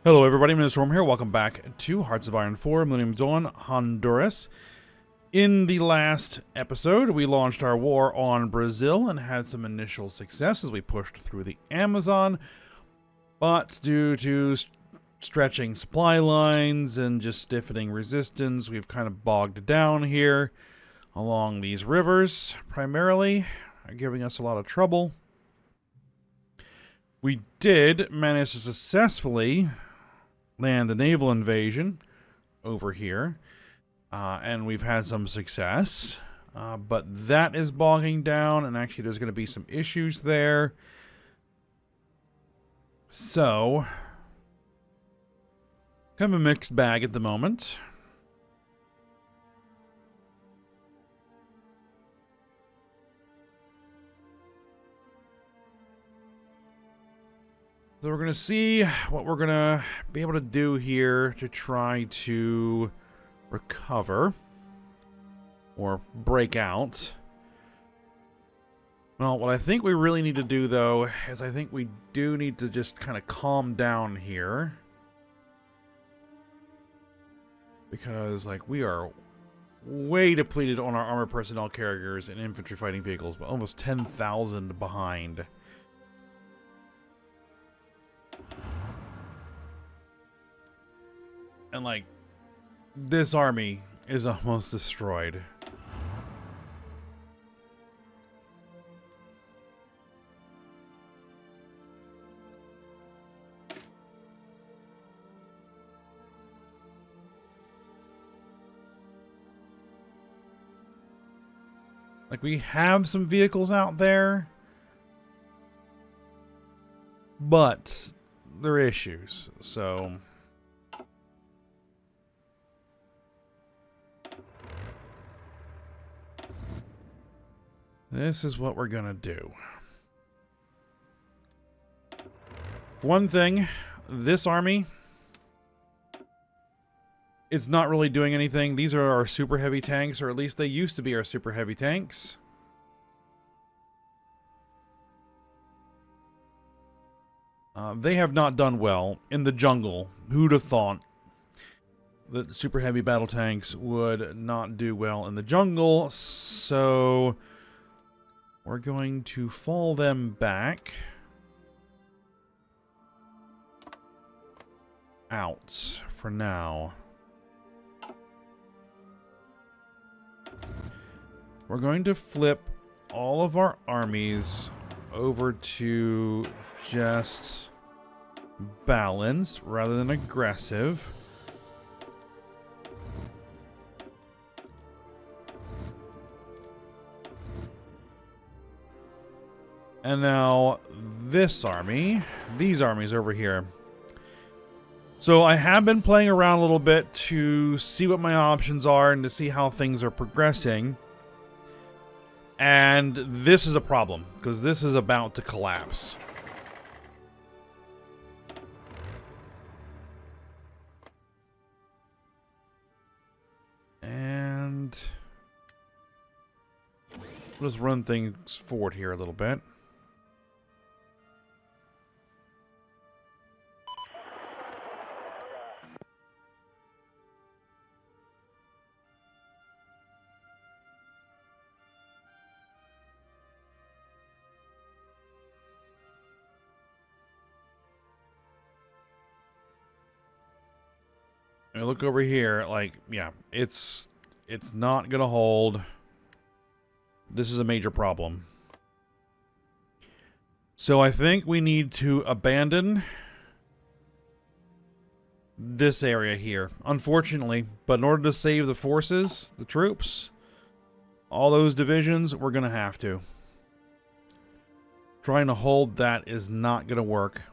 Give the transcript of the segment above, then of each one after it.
Hello everybody, Mr. Storm here. Welcome back to Hearts of Iron 4, Millennium Dawn, Honduras. In the last episode, we launched our war on Brazil and had some initial success as we pushed through the Amazon. But due to stretching supply lines and just stiffening resistance, we've kind of bogged down here along these rivers, primarily, giving us a lot of trouble. We did manage to successfully land a naval invasion over here, and we've had some success, but that is bogging down, and actually there's going to be some issues there. So, kind of a mixed bag at the moment. So we're going to see what we're going to be able to do here to try to recover or break out. Well, what I think we really need to do, though, is I think we do need to just kind of calm down here. Because, like, we are way depleted on our armored personnel carriers and infantry fighting vehicles, but almost 10,000 behind. And, like, this army is almost destroyed. Like, we have some vehicles out there, but there are issues, so this is what we're gonna do. One thing, this army, it's not really doing anything. These are our super heavy tanks, or at least they used to be our super heavy tanks. They have not done well in the jungle. Who'd have thought that super heavy battle tanks would not do well in the jungle? So we're going to fall them back out for now. We're going to flip all of our armies over to just balanced rather than aggressive. And now this army, these armies over here. So I have been playing around a little bit to see what my options are and to see how things are progressing. And this is a problem, because this is about to collapse. And let's run things forward here a little bit. And look over here, like, yeah, it's not gonna hold. This is a major problem. So I think we need to abandon this area here, unfortunately. But in order to save the forces, the troops, all those divisions, we're gonna have to. Trying to hold that is not gonna work.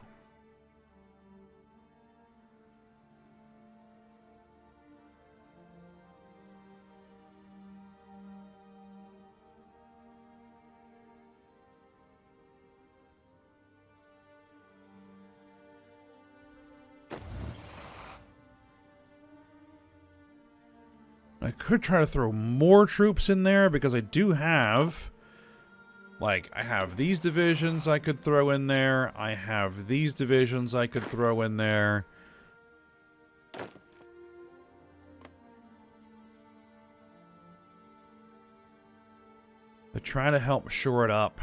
I could try to throw more troops in there because I do have, like, I have these divisions I could throw in there. I have these divisions I could throw in there. to try to help shore it up.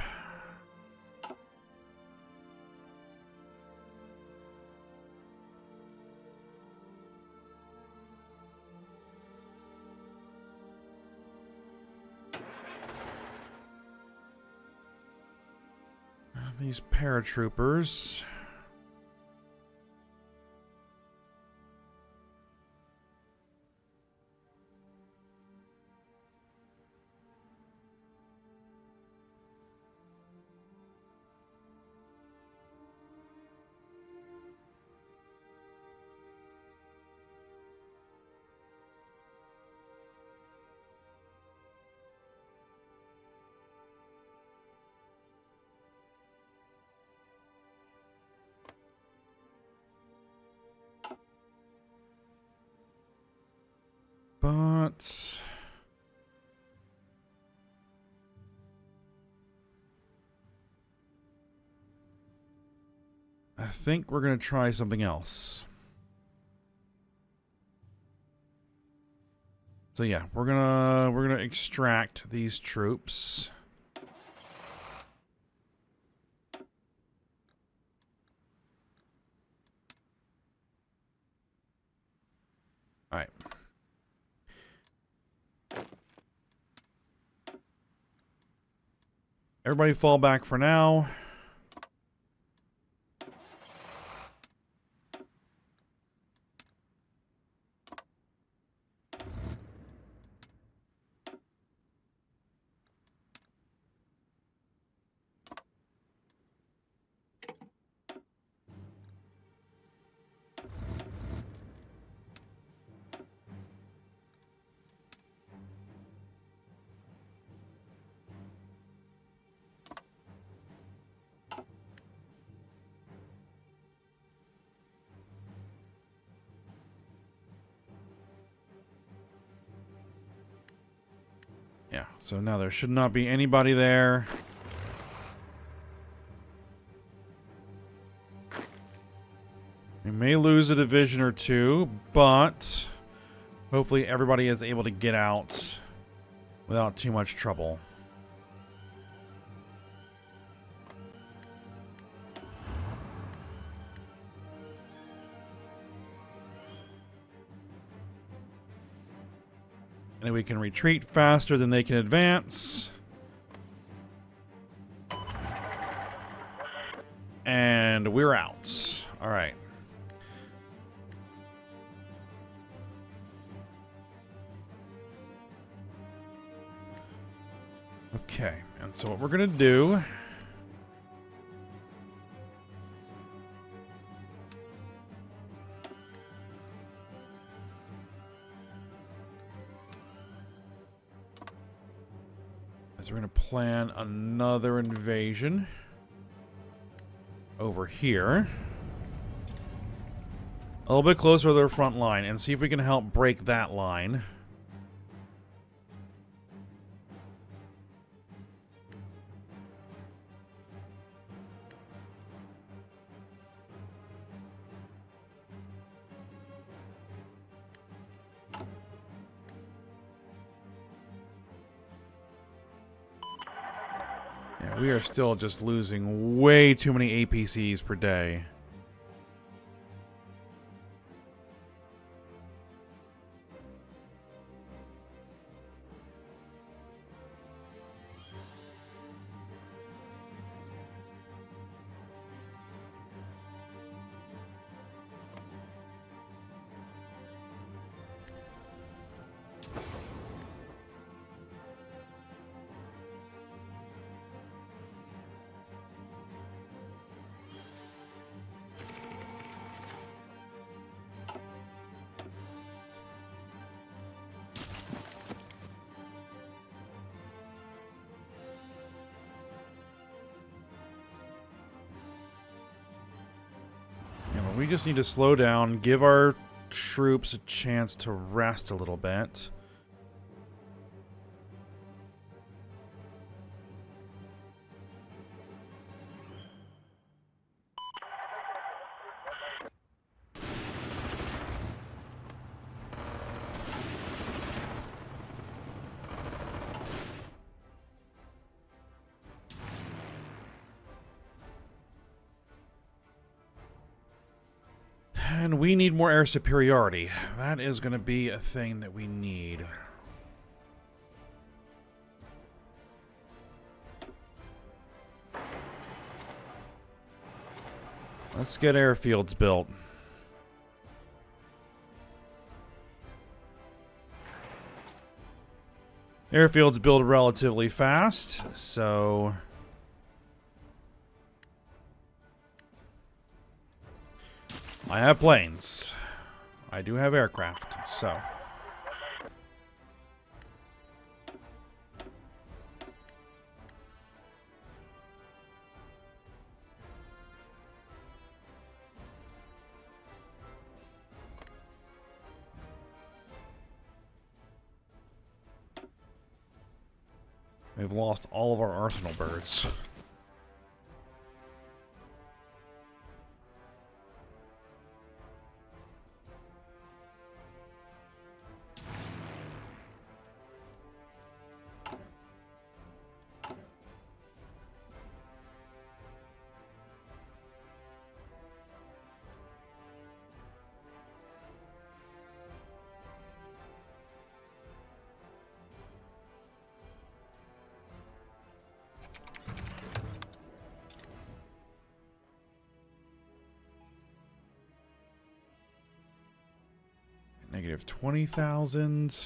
These paratroopers. But I think we're going to try something else. So yeah, we're gonna extract these troops. All right. Everybody fall back for now. Yeah, so now there should not be anybody there. We may lose a division or two, but hopefully everybody is able to get out without too much trouble. And we can retreat faster than they can advance. And we're out. All right. Okay, and so what we're gonna do is we're gonna plan another invasion over here, a little bit closer to their front line, and see if we can help break that line. Yeah, we are still just losing way too many APCs per day. We just need to slow down, give our troops a chance to rest a little bit. And we need more air superiority. That is going to be a thing that we need. Let's get airfields built. Airfields build relatively fast, so... I have planes. I do have aircraft, so... We've lost all of our arsenal birds. Negative 20,000.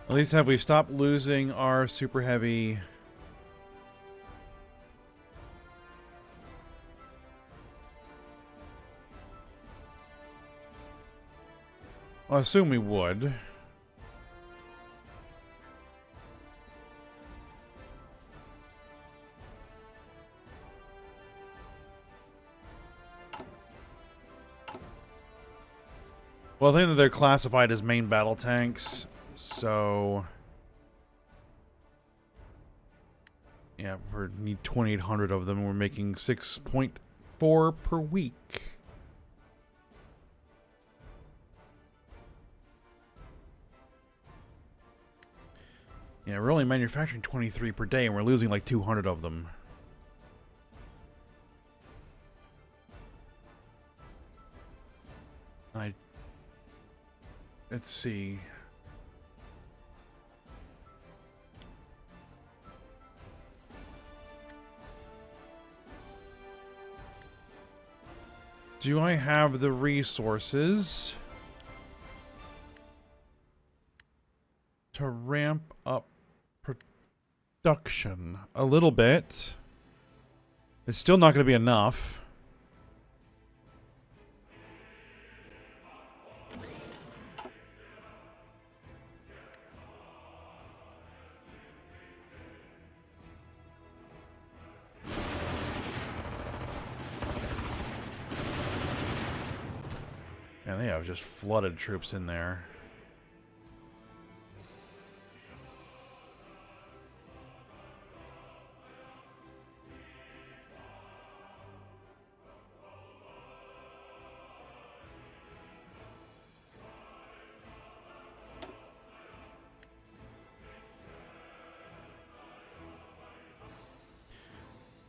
At least have we stopped losing our super heavy... Well, I assume we would. Well, I think that they're classified as main battle tanks. So, yeah, we need 2,800 of them. We're making 6.4 per week. Yeah, we're only manufacturing 23 per day, and we're losing like 200 of them. Let's see. Do I have the resources to ramp up production a little bit? It's still not going to be enough. And they have just flooded troops in there.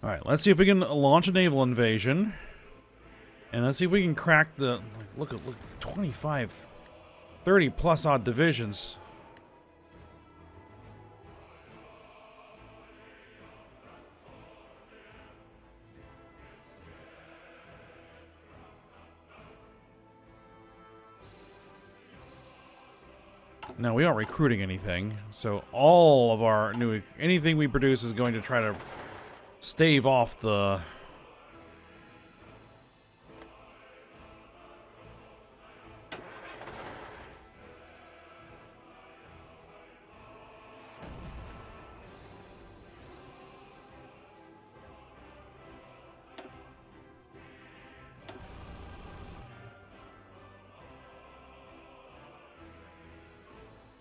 Alright, let's see if we can launch a naval invasion. And let's see if we can crack the... Look, 25, 30 plus odd divisions. Now, we aren't recruiting anything, so all of our new... Anything we produce is going to try to stave off the...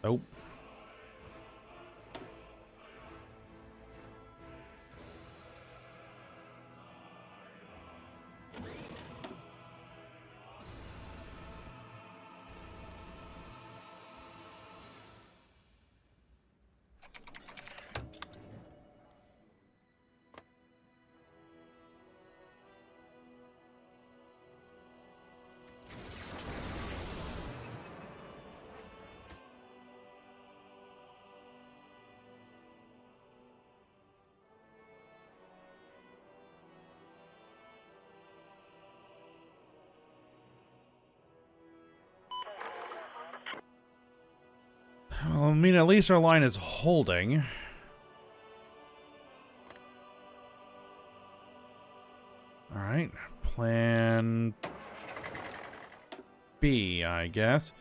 Oh. Well, I mean, at least our line is holding. Alright, plan B, I guess.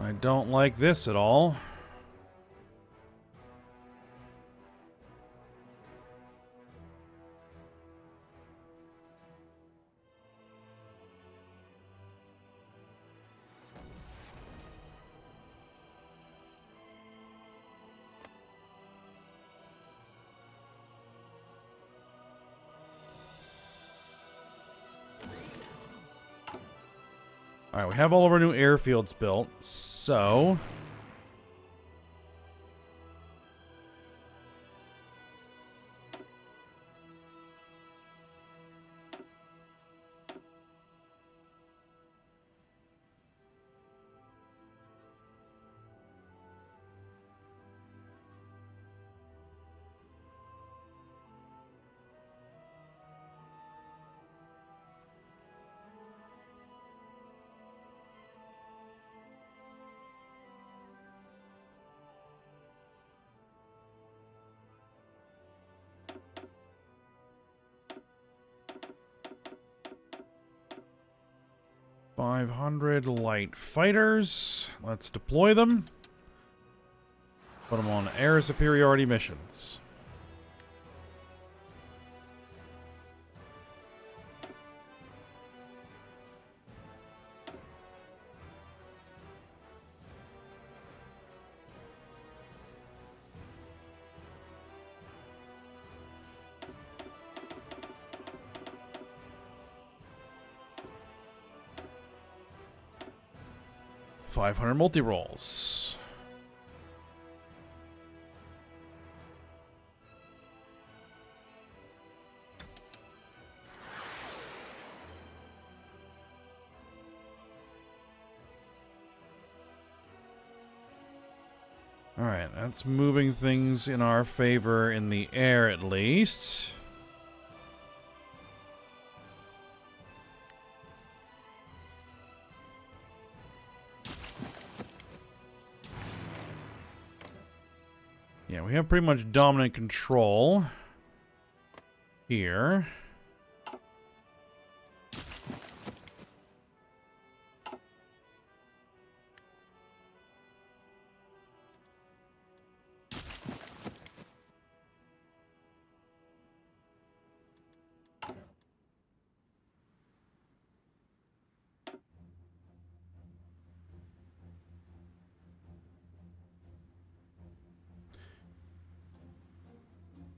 I don't like this at all. Alright, we have all of our new airfields built, so... "500 light fighters. Let's deploy them. Put them on air superiority missions. "500 multi-rolls. Alright, that's moving things in our favor in the air at least. Yeah, we have pretty much dominant control here.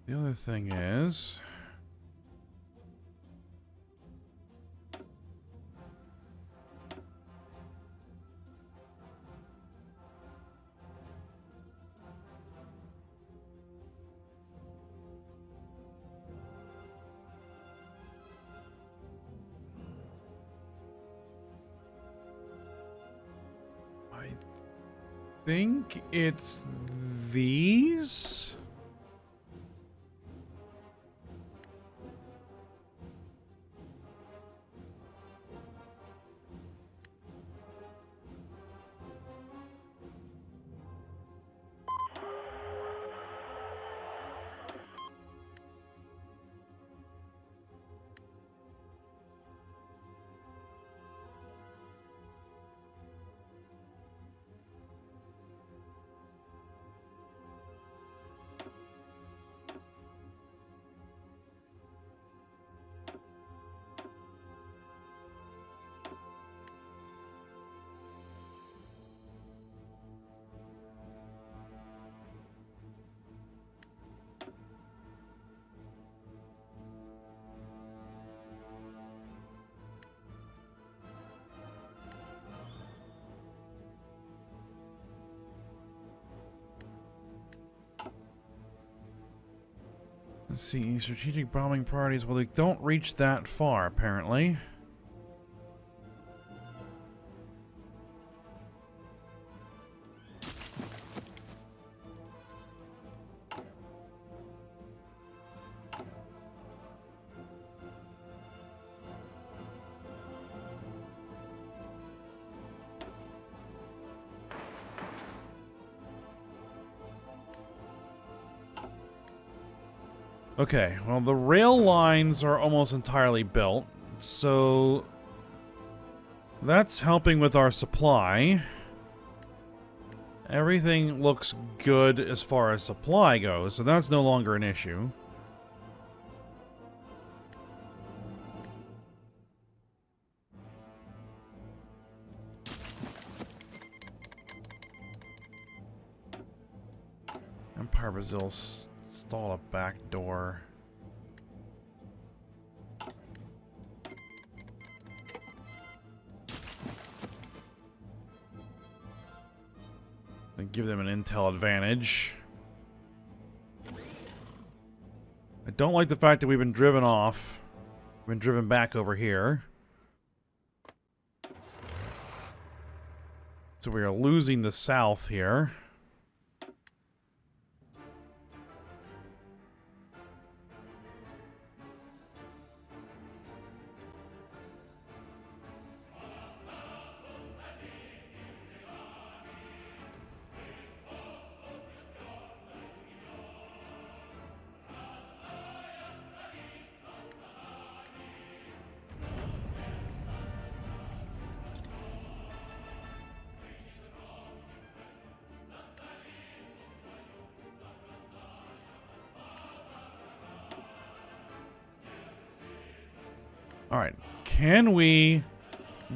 The other thing is... I think it's these? Let's see, strategic bombing priorities. Well, they don't reach that far, apparently. Okay, well, the rail lines are almost entirely built, so that's helping with our supply. Everything looks good as far as supply goes, so that's no longer an issue. Empire Brazil install a back door. And give them an intel advantage. I don't like the fact that we've been driven off. We've been driven back over here. So we are losing the south here. Alright, can we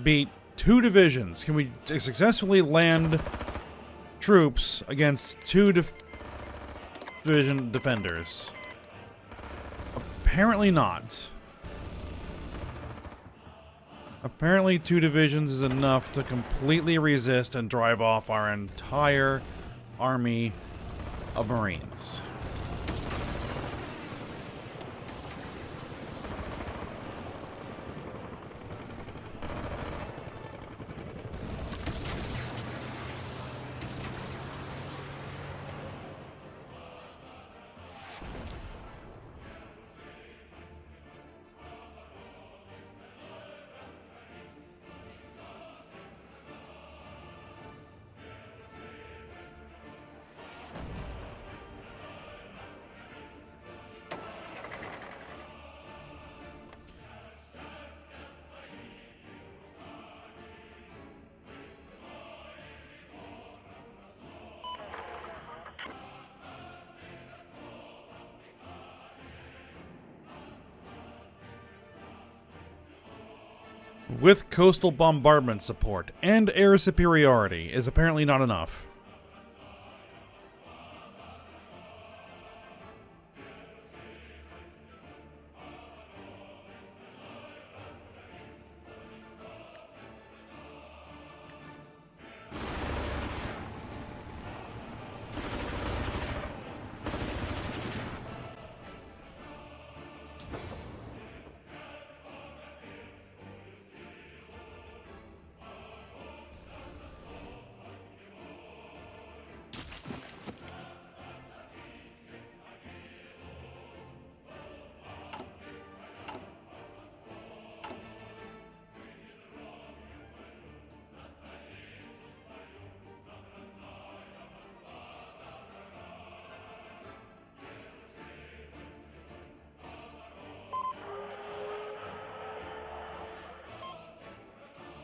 beat 2 divisions? Can we successfully land troops against 2 division defenders? Apparently not. Apparently 2 divisions is enough to completely resist and drive off our entire army of Marines. With coastal bombardment support and air superiority is apparently not enough.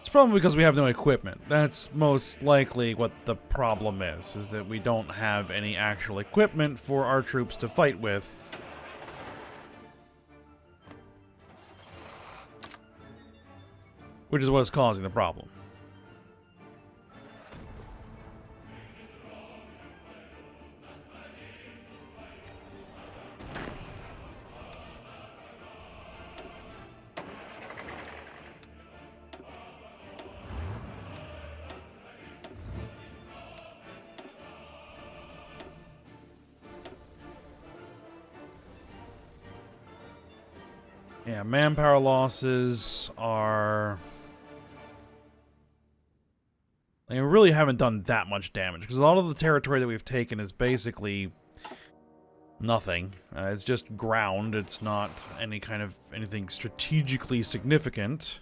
It's probably because we have no equipment. That's most likely what the problem is that we don't have any actual equipment for our troops to fight with. Which is what is causing the problem. Yeah, manpower losses are... I mean, we really haven't done that much damage, because a lot of the territory that we've taken is basically nothing. It's just ground. It's not anything strategically significant.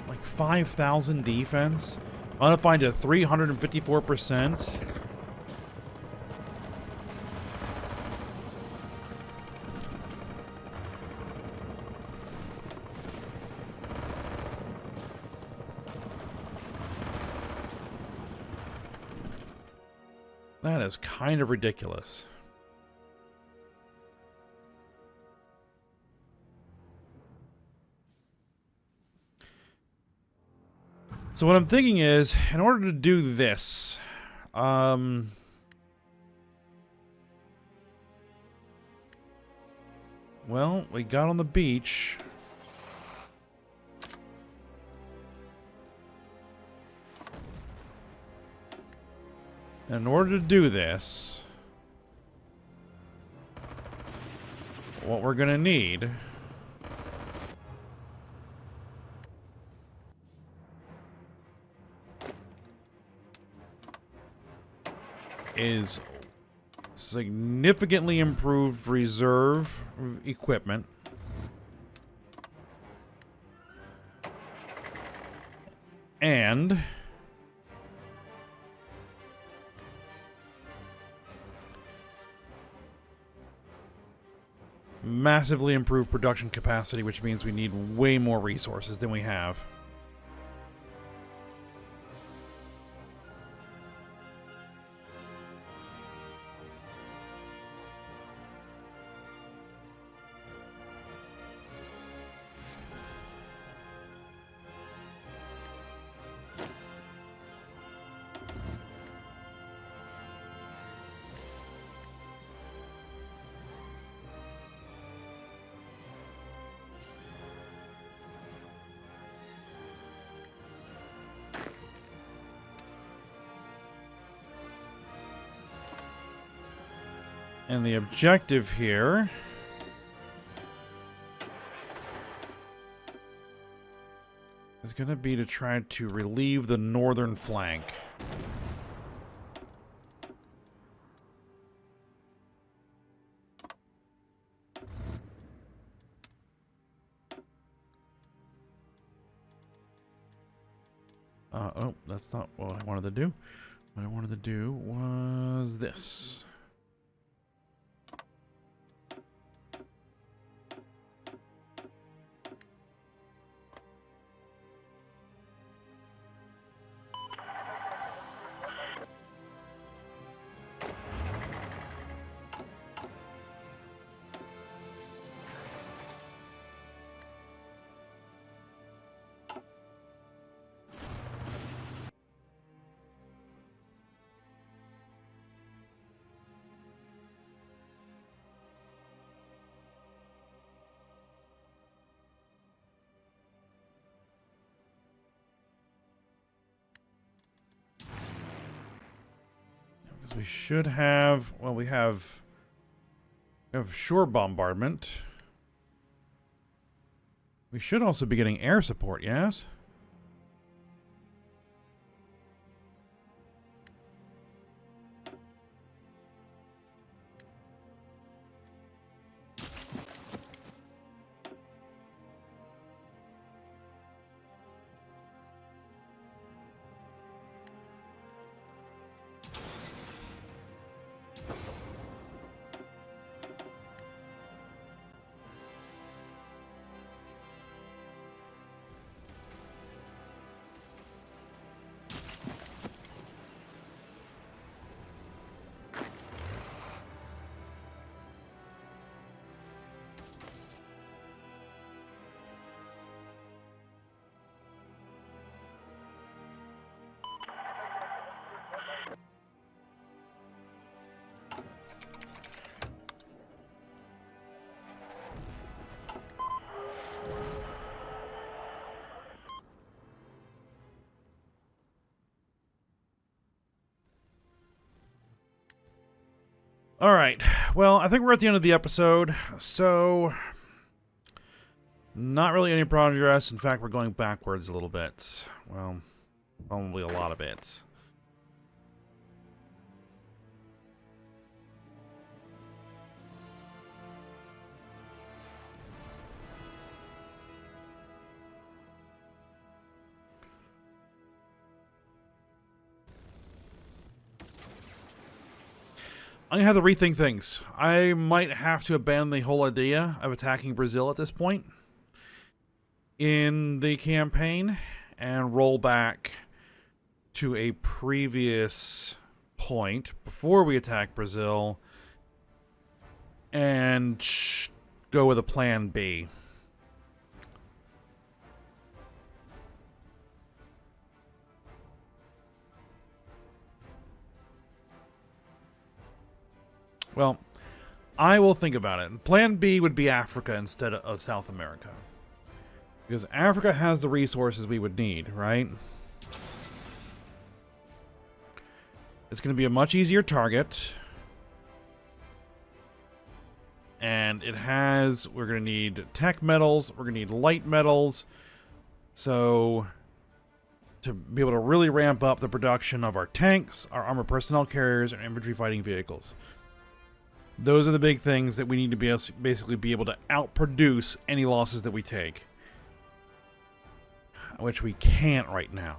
Like 5,000 defense. Undefined to 354%. That is kind of ridiculous. So what I'm thinking is, in order to do this, well, we got on the beach. And in order to do this, what we're gonna need is significantly improved reserve equipment. And massively improved production capacity, which means we need way more resources than we have. And the objective here is going to be to try to relieve the northern flank. Oh, that's not what I wanted to do. What I wanted to do was this. We should have, well, we have shore bombardment. We should also be getting air support, yes? All right. Well, I think we're at the end of the episode, so not really any progress. In fact, we're going backwards a little bit. Well, probably a lot of bits. I'm going to have to rethink things. I might have to abandon the whole idea of attacking Brazil at this point in the campaign and roll back to a previous point before we attack Brazil and go with a plan B. Well, I will think about it. Plan B would be Africa instead of South America. Because Africa has the resources we would need, right? It's going to be a much easier target. And it has... We're going to need tech metals. We're going to need light metals. So, to be able to really ramp up the production of our tanks, our armored personnel carriers, and infantry fighting vehicles. Those are the big things that we need to be basically be able to outproduce any losses that we take. Which we can't right now.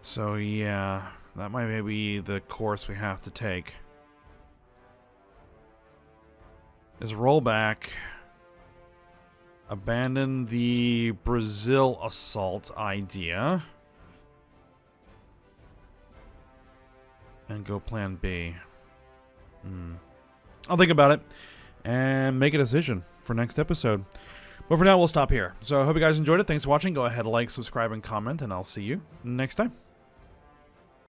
So yeah, that might be the course we have to take. Is roll back. Abandon the Brazil assault idea. And go plan B. I'll think about it and make a decision for next episode. But for now, we'll stop here. So I hope you guys enjoyed it. Thanks for watching. Go ahead, like, subscribe, and comment, and I'll see you next time.